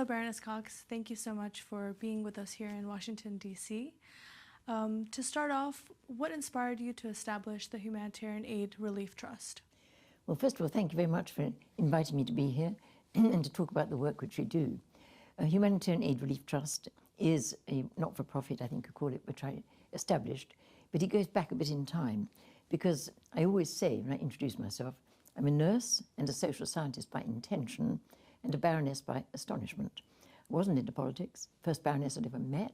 Hello, Baroness Cox. Thank you so much for being with us here in Washington, D.C. To start off, what inspired you to establish the Humanitarian Aid Relief Trust? Well, first of all, thank you very much for inviting me to be here and to talk about the work which we do. A Humanitarian Aid Relief Trust is a not-for-profit, I think you call it, which I established, but it goes back a bit in time because I always say, when I introduce myself, I'm a nurse and a social scientist by intention and a baroness by astonishment. I wasn't into politics, first baroness I'd ever met,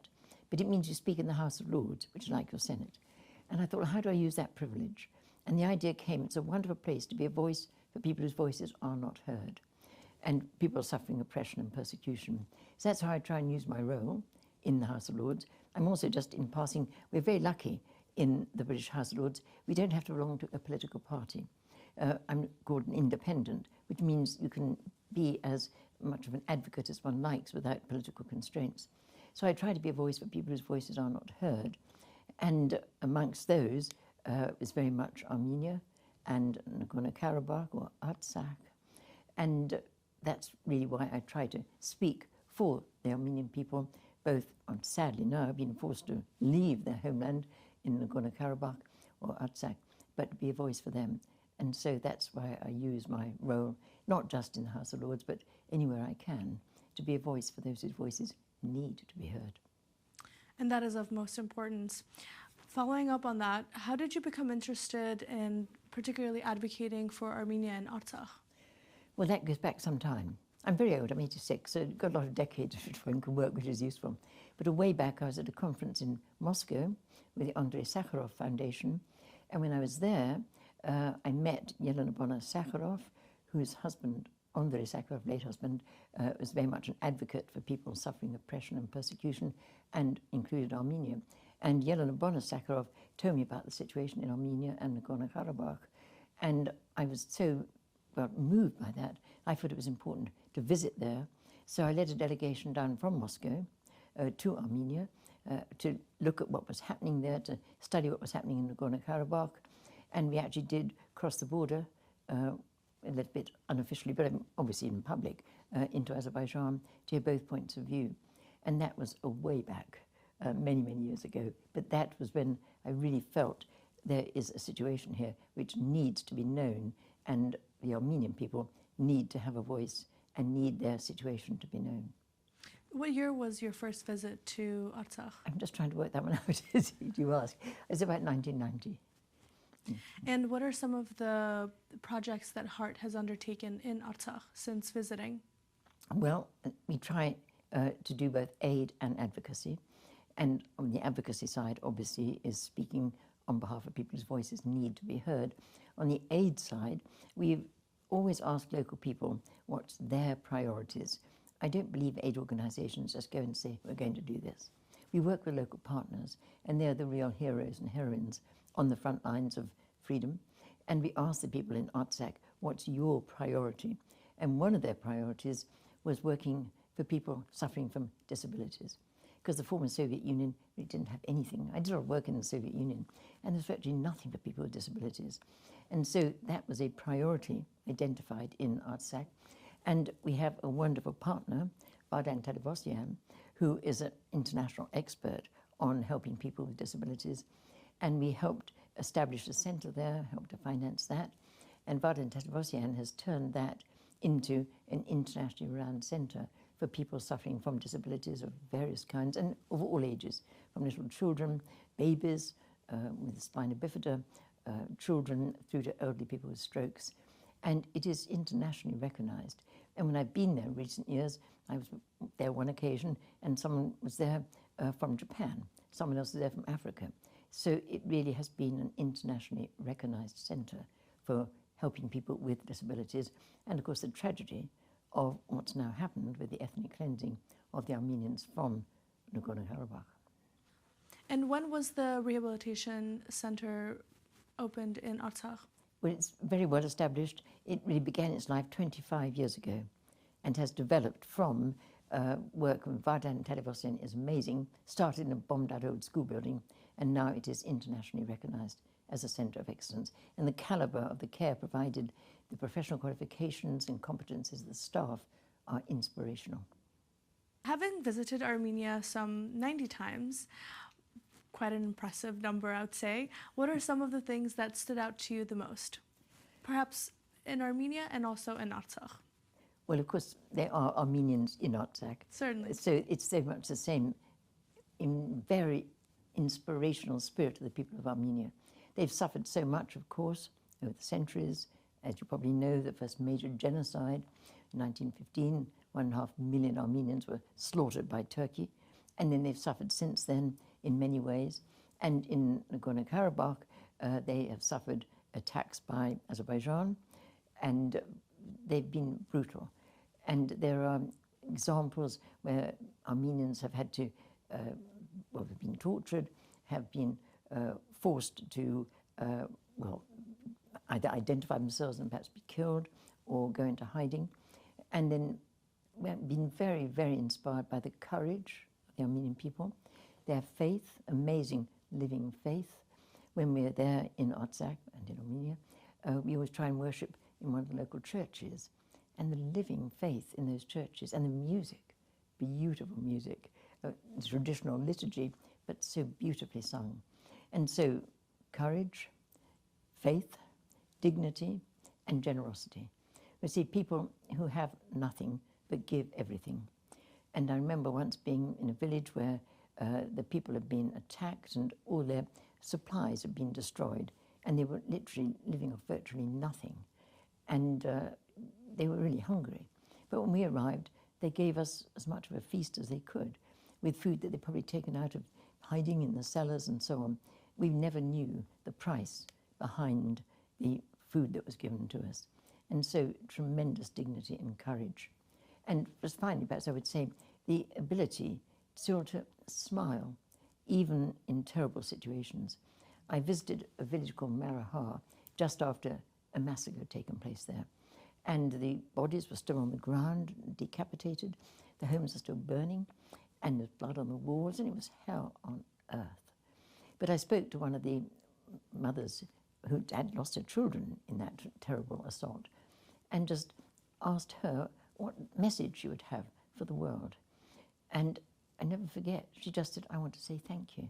but it means you speak in the House of Lords, which is like your Senate. And I thought, well, how do I use that privilege? And the idea came, it's a wonderful place to be a voice for people whose voices are not heard and people suffering oppression and persecution. So that's how I try and use my role in the House of Lords. I'm also, just in passing, we're very lucky in the British House of Lords. We don't have to belong to a political party. I'm called an independent, which means you can be as much of an advocate as one likes without political constraints. So I try to be a voice for people whose voices are not heard. And amongst those is very much Armenia and Nagorno-Karabakh or Artsakh. And that's really why I try to speak for the Armenian people, both, sadly now, being forced to leave their homeland in Nagorno-Karabakh or Artsakh, but be a voice for them. And so that's why I use my role, not just in the House of Lords, but anywhere I can, to be a voice for those whose voices need to be heard. And that is of most importance. Following up on that, how did you become interested in particularly advocating for Armenia and Artsakh? Well, that goes back some time. I'm very old, I'm 86, so I've got a lot of decades which one can work, which is useful. But a way back, I was at a conference in Moscow with the Andrei Sakharov Foundation, and when I was there, I met Yelena Sakharov, whose husband, Andrei Sakharov, late husband, was very much an advocate for people suffering oppression and persecution, and included Armenia. And Yelena Sakharov told me about the situation in Armenia and Nagorno-Karabakh, and I was so moved by that. I thought it was important to visit there, so I led a delegation down from Moscow to Armenia to look at what was happening there, to study what was happening in Nagorno-Karabakh. And we actually did cross the border, a little bit unofficially, but obviously in public, into Azerbaijan to hear both points of view. And that was a way back, many, many years ago. But that was when I really felt there is a situation here which needs to be known, and the Armenian people need to have a voice and need their situation to be known. What year was your first visit to Artsakh? I'm just trying to work that one out, as you ask. It's about 1990. And what are some of the projects that HEART has undertaken in Artsakh since visiting? Well, we try to do both aid and advocacy. And on the advocacy side, obviously, is speaking on behalf of people whose voices need to be heard. On the aid side, we've always asked local people what's their priorities. I don't believe aid organisations just go and say, we're going to do this. We work with local partners, and they're the real heroes and heroines on the front lines of freedom. And we asked the people in Artsakh, what's your priority? And one of their priorities was working for people suffering from disabilities, because the former Soviet Union really didn't have anything. I did a lot of work in the Soviet Union, and there's virtually nothing for people with disabilities. And so that was a priority identified in Artsakh. And we have a wonderful partner, Baroness Cox, who is an international expert on helping people with disabilities. And we helped establish a centre there, helped to finance that. And Baroness Cox has turned that into an internationally renowned centre for people suffering from disabilities of various kinds and of all ages, from little children, babies with spina bifida, children through to elderly people with strokes. And it is internationally recognised. And when I've been there in recent years, I was there one occasion, and someone was there from Japan, someone else was there from Africa. So it really has been an internationally recognised centre for helping people with disabilities. And of course the tragedy of what's now happened with the ethnic cleansing of the Armenians from Nagorno-Karabakh. And when was the rehabilitation centre opened in Artsakh? Well, it's very well established. It really began its life 25 years ago and has developed from work with Vardan Tadevosyan is amazing, started in a bombed-out old school building, and now it is internationally recognised as a centre of excellence. And the calibre of the care provided, the professional qualifications and competences of the staff are inspirational. Having visited Armenia some 90 times, quite an impressive number, I would say, what are some of the things that stood out to you the most? Perhaps in Armenia and also in Artsakh. Well, of course, there are Armenians in Artsakh. Certainly. So it's very much the same in very inspirational spirit of the people of Armenia. They've suffered so much, of course, over the centuries. As you probably know, the first major genocide in 1915, 1.5 million Armenians were slaughtered by Turkey. And then they've suffered since then in many ways. And in Nagorno-Karabakh, they have suffered attacks by Azerbaijan, and they've been brutal. And there are examples where Armenians have had to, well, have been tortured, have been forced to, well, either identify themselves and perhaps be killed or go into hiding. And then we've been very, very inspired by the courage of the Armenian people, their faith, amazing living faith. When we're there in Artsakh and in Armenia, we always try and worship in one of the local churches. And the living faith in those churches and the music, beautiful music, traditional liturgy, but so beautifully sung. And so courage, faith, dignity, and generosity. We see people who have nothing but give everything. And I remember once being in a village where the people had been attacked and all their supplies had been destroyed, and they were literally living off virtually nothing. And they were really hungry. But when we arrived, they gave us as much of a feast as they could, with food that they'd probably taken out of hiding in the cellars and so on. We never knew the price behind the food that was given to us. And so tremendous dignity and courage. And just finally, perhaps I would say, the ability still to smile, even in terrible situations. I visited a village called Marahar just after a massacre had taken place there. And the bodies were still on the ground, decapitated. The homes are still burning, and there's blood on the walls, and it was hell on earth. But I spoke to one of the mothers who had lost her children in that terrible assault, and just asked her what message she would have for the world. And I never forget, she just said, I want to say thank you.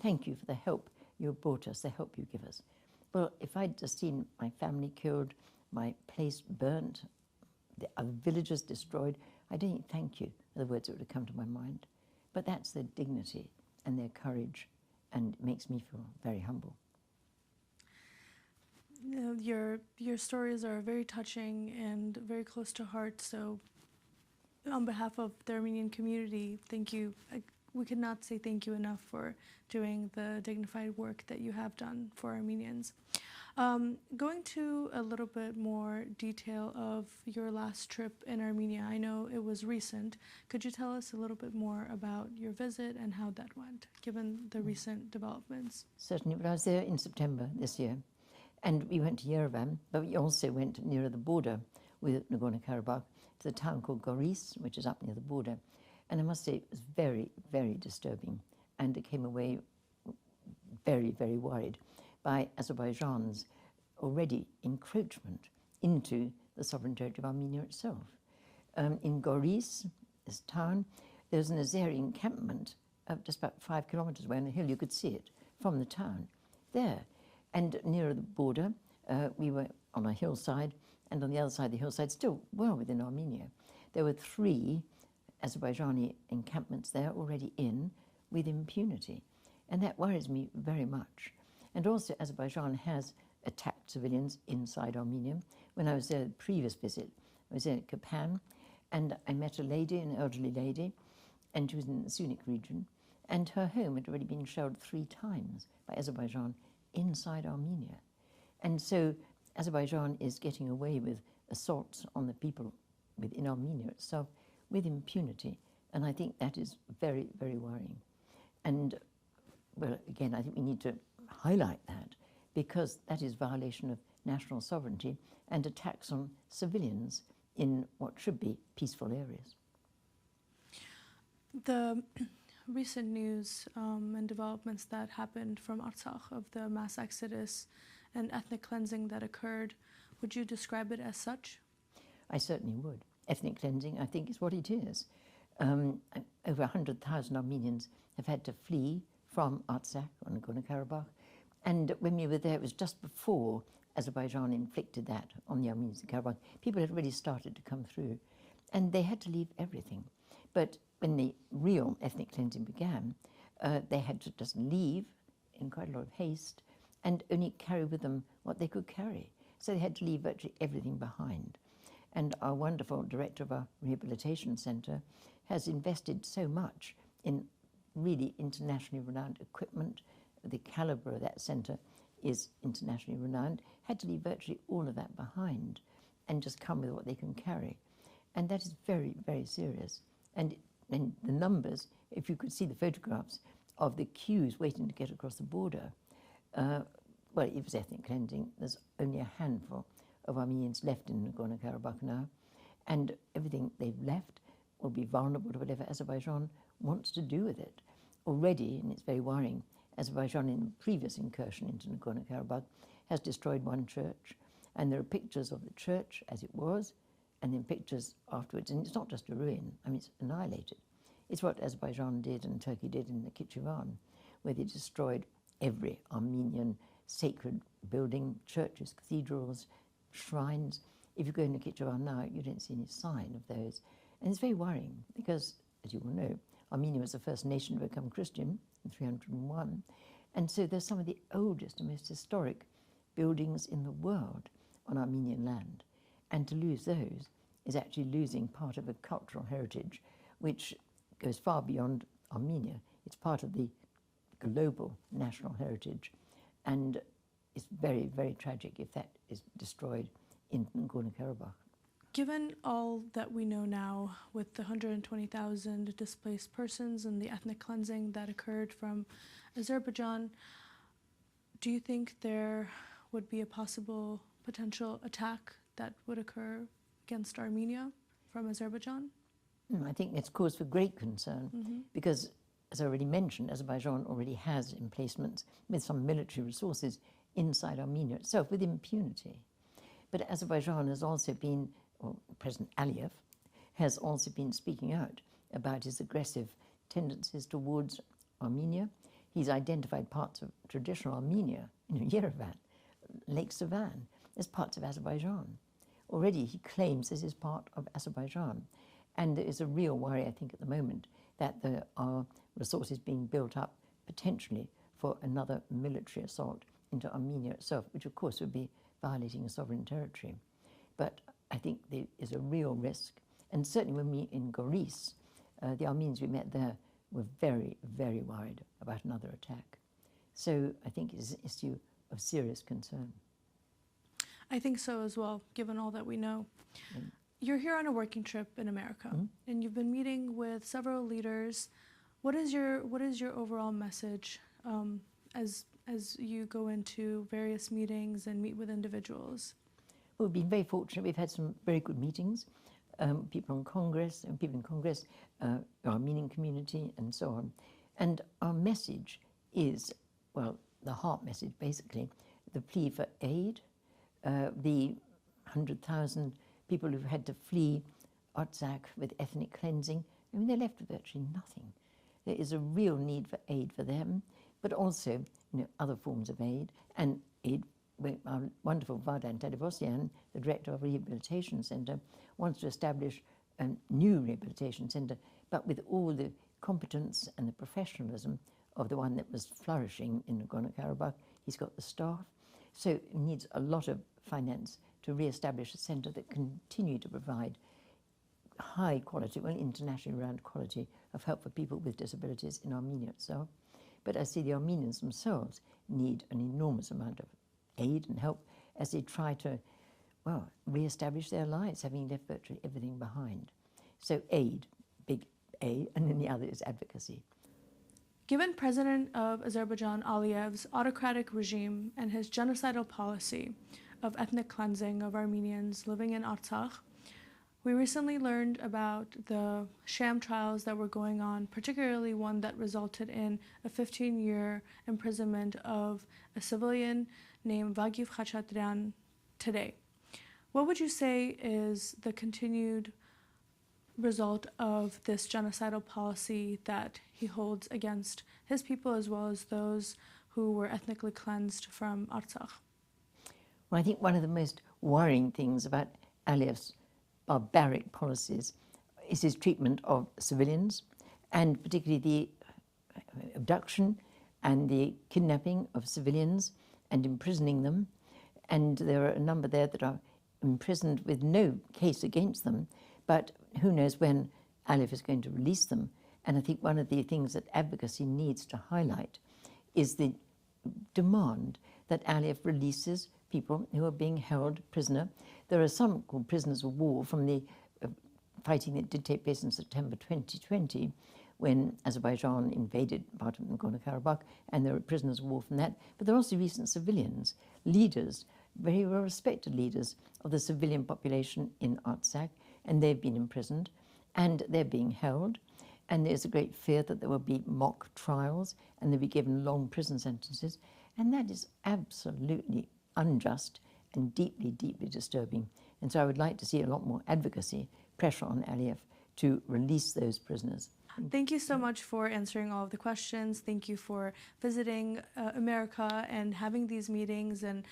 Thank you for the help you brought us, the help you give us. Well, if I'd just seen my family killed, my place burnt, the other villages destroyed, I don't think thank you are the words that would have come to my mind. But that's their dignity and their courage, and it makes me feel very humble. You know, your stories are very touching and very close to heart, so on behalf of the Armenian community, thank you. We could not say thank you enough for doing the dignified work that you have done for Armenians. Going to a little bit more detail of your last trip in Armenia, I know it was recent. Could you tell us a little bit more about your visit and how that went, given the recent developments? Certainly, but I was there in September this year, and we went to Yerevan, but we also went nearer the border with Nagorno-Karabakh to the town called Goris, which is up near the border. And I must say, it was very, very disturbing, and it came away very, very worried by Azerbaijan's already encroachment into the sovereign territory of Armenia itself. In Goris, this town, there's an Azeri encampment just about 5 kilometers away on the hill. You could see it from the town there. And nearer the border, we were on a hillside, and on the other side of the hillside, still well within Armenia, there were 3 Azerbaijani encampments there already in with impunity. And that worries me very much. And also Azerbaijan has attacked civilians inside Armenia. When I was there the previous visit, I was in Kapan, and I met a lady, an elderly lady, and she was in the Sunnik region, and her home had already been shelled 3 times by Azerbaijan inside Armenia. And so Azerbaijan is getting away with assaults on the people within Armenia itself with impunity, and I think that is very, very worrying. And, well, again, I think we need to highlight that, because that is violation of national sovereignty and attacks on civilians in what should be peaceful areas. The recent news and developments that happened from Artsakh of the mass exodus and ethnic cleansing that occurred, would you describe it as such? I certainly would. Ethnic cleansing, I think, is what it is. Over 100,000 Armenians have had to flee from Artsakh on Nagorno-Karabakh. And when we were there, it was just before Azerbaijan inflicted that on the Armenians in Karabakh. People had already started to come through, and they had to leave everything. But when the real ethnic cleansing began, they had to just leave in quite a lot of haste and only carry with them what they could carry. So they had to leave virtually everything behind. And our wonderful director of our rehabilitation centre has invested so much in really internationally renowned equipment. The calibre of that centre is internationally renowned. Had to leave virtually all of that behind and just come with what they can carry. And that is very, very serious. And the numbers, if you could see the photographs of the queues waiting to get across the border, well, it was ethnic cleansing. There's only a handful of Armenians left in Nagorno-Karabakh now, and everything they've left will be vulnerable to whatever Azerbaijan wants to do with it. Already, and it's very worrying, Azerbaijan in a previous incursion into Nagorno-Karabakh has destroyed one church, and there are pictures of the church as it was, and then pictures afterwards, and it's not just a ruin, I mean, it's annihilated. It's what Azerbaijan did and Turkey did in the Nakhchivan, where they destroyed every Armenian sacred building, churches, cathedrals, shrines. If you go in the Nakhchivan now, you don't see any sign of those. And it's very worrying because, as you will know, Armenia was the first nation to become Christian in 301. And so there's some of the oldest and most historic buildings in the world on Armenian land. And to lose those is actually losing part of a cultural heritage which goes far beyond Armenia. It's part of the global national heritage. And it's very, very tragic if that is destroyed in Nagorno-Karabakh. Given all that we know now with the 120,000 displaced persons and the ethnic cleansing that occurred from Azerbaijan, do you think there would be a possible potential attack that would occur against Armenia from Azerbaijan? I think it's cause for great concern because, as I already mentioned, Azerbaijan already has emplacements with some military resources inside Armenia itself with impunity. But Azerbaijan has also been, or President Aliyev has also been speaking out about his aggressive tendencies towards Armenia. He's identified parts of traditional Armenia, Yerevan, Lake Sevan, as parts of Azerbaijan. Already he claims this is part of Azerbaijan. And there is a real worry, I think, at the moment that there are resources being built up potentially for another military assault into Armenia itself, which of course would be violating a sovereign territory. But I think there is a real risk. And certainly when we in Goris, the Armenians we met there were very, very worried about another attack. So I think it is an issue of serious concern. I think so as well, given all that we know. You're here on a working trip in America, and you've been meeting with several leaders. What is your overall message as you go into various meetings and meet with individuals? Well, we've been very fortunate. We've had some very good meetings. People in Congress, the Armenian community, and so on. And our message is, well, the heart message basically, the plea for aid, the 100,000 people who've had to flee Artsakh with ethnic cleansing. I mean, they're left with virtually nothing. There is a real need for aid for them, but also, other forms of aid. And aid, our wonderful Vardan Tadevosyan, the director of a rehabilitation centre, wants to establish a new rehabilitation centre, but with all the competence and the professionalism of the one that was flourishing in Nagorno-Karabakh. He's got the staff. So he needs a lot of finance to re-establish a centre that continue to provide high quality, well, internationally renowned quality of help for people with disabilities in Armenia itself. But I see the Armenians themselves need an enormous amount of aid and help as they try to, well, re-establish their lives, having left virtually everything behind. So aid, big A, and then the other is advocacy. Given President of Azerbaijan Aliyev's autocratic regime and his genocidal policy of ethnic cleansing of Armenians living in Artsakh, we recently learned about the sham trials that were going on, particularly one that resulted in a 15-year imprisonment of a civilian named Vagiv Khachatryan today. What would you say is the continued result of this genocidal policy that he holds against his people as well as those who were ethnically cleansed from Artsakh. Well, I think one of the most worrying things about Aliyev's barbaric policies is his treatment of civilians, and particularly the abduction and the kidnapping of civilians and imprisoning them. And there are a number there that are imprisoned with no case against them, but who knows when Aliyev is going to release them. And I think one of the things that advocacy needs to highlight is the demand that Aliyev releases people who are being held prisoner. There are some called prisoners of war from the fighting that did take place in September 2020, when Azerbaijan invaded part of Nagorno-Karabakh, and there were prisoners of war from that. But there are also recent civilians, leaders, very well-respected leaders of the civilian population in Artsakh, and they've been imprisoned, and they're being held. And there's a great fear that there will be mock trials, and they'll be given long prison sentences. And that is absolutely unjust and deeply, deeply disturbing. And so I would like to see a lot more advocacy, pressure on Aliyev to release those prisoners. Thank you so much for answering all of the questions. Thank you for visiting America and having these meetings and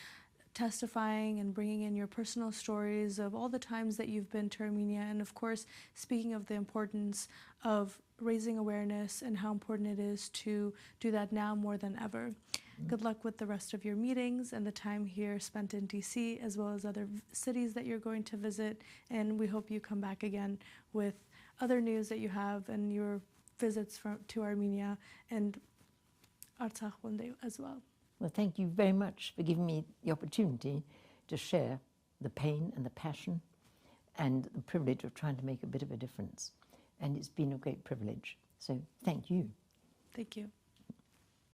testifying and bringing in your personal stories of all the times that you've been to Armenia. And of course, speaking of the importance of raising awareness and how important it is to do that now more than ever. Good luck with the rest of your meetings and the time here spent in DC, as well as other cities that you're going to visit. And we hope you come back again with other news that you have and your visits to Armenia and Artsakh one day as well. Well, thank you very much for giving me the opportunity to share the pain and the passion and the privilege of trying to make a bit of a difference. And it's been a great privilege. So thank you. Thank you.